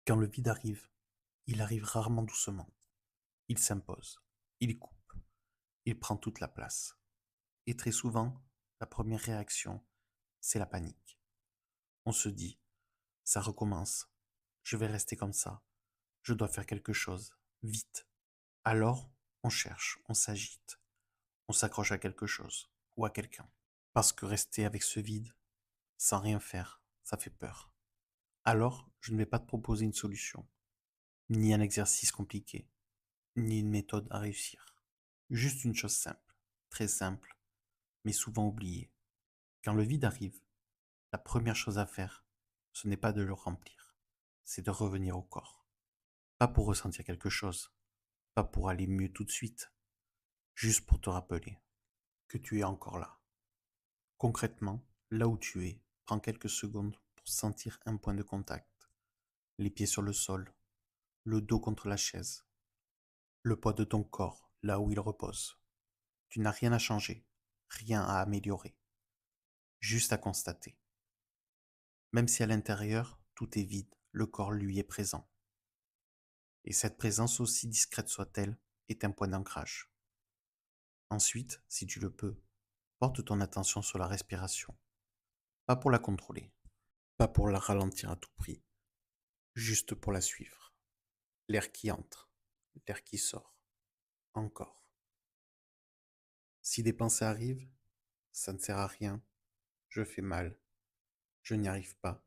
Quand le vide arrive, il arrive rarement doucement. Il s'impose, il coupe, il prend toute la place. Et très souvent, la première réaction, c'est la panique. On se dit, ça recommence, je vais rester comme ça, je dois faire quelque chose, vite. Alors, on cherche, on s'agite, on s'accroche à quelque chose ou à quelqu'un. Parce que rester avec ce vide, sans rien faire, ça fait peur. Alors, je ne vais pas te proposer une solution, ni un exercice compliqué, ni une méthode à réussir. Juste une chose simple, très simple, mais souvent oubliée. Quand le vide arrive, la première chose à faire, ce n'est pas de le remplir, c'est de revenir au corps. Pas pour ressentir quelque chose, pas pour aller mieux tout de suite, juste pour te rappeler que tu es encore là. Concrètement, là où tu es, prends quelques secondes pour sentir un point de contact, les pieds sur le sol, le dos contre la chaise, le poids de ton corps là où il repose. Tu n'as rien à changer, rien à améliorer, juste à constater. Même si à l'intérieur, tout est vide, le corps lui est présent. Et cette présence, aussi discrète soit-elle, est un point d'ancrage. Ensuite, si tu le peux, porte ton attention sur la respiration. Pas pour la contrôler, pas pour la ralentir à tout prix, juste pour la suivre. L'air qui entre, l'air qui sort, encore. Si des pensées arrivent, ça ne sert à rien, je fais mal, je n'y arrive pas,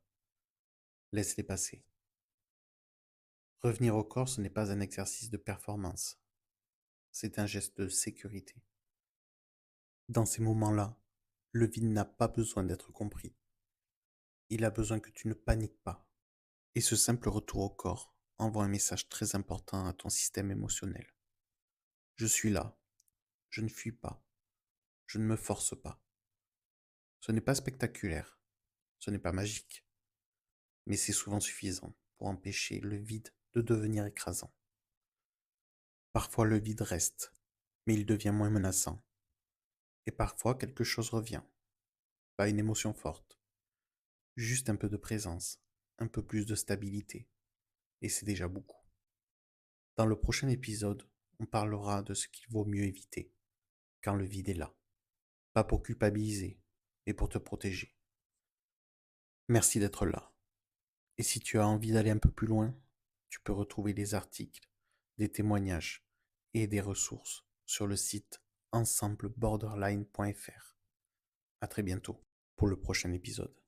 laisse-les passer. Revenir au corps, ce n'est pas un exercice de performance, c'est un geste de sécurité. Dans ces moments-là, le vide n'a pas besoin d'être compris. Il a besoin que tu ne paniques pas. Et ce simple retour au corps envoie un message très important à ton système émotionnel. Je suis là, je ne fuis pas, je ne me force pas. Ce n'est pas spectaculaire, ce n'est pas magique, mais c'est souvent suffisant pour empêcher le vide de devenir écrasant. Parfois le vide reste, mais il devient moins menaçant. Et parfois quelque chose revient, pas une émotion forte, juste un peu de présence, un peu plus de stabilité, et c'est déjà beaucoup. Dans le prochain épisode, on parlera de ce qu'il vaut mieux éviter quand le vide est là. Pas pour culpabiliser, mais pour te protéger. Merci d'être là. Et si tu as envie d'aller un peu plus loin, tu peux retrouver des articles, des témoignages et des ressources sur le site ensembleborderline.fr. À très bientôt pour le prochain épisode.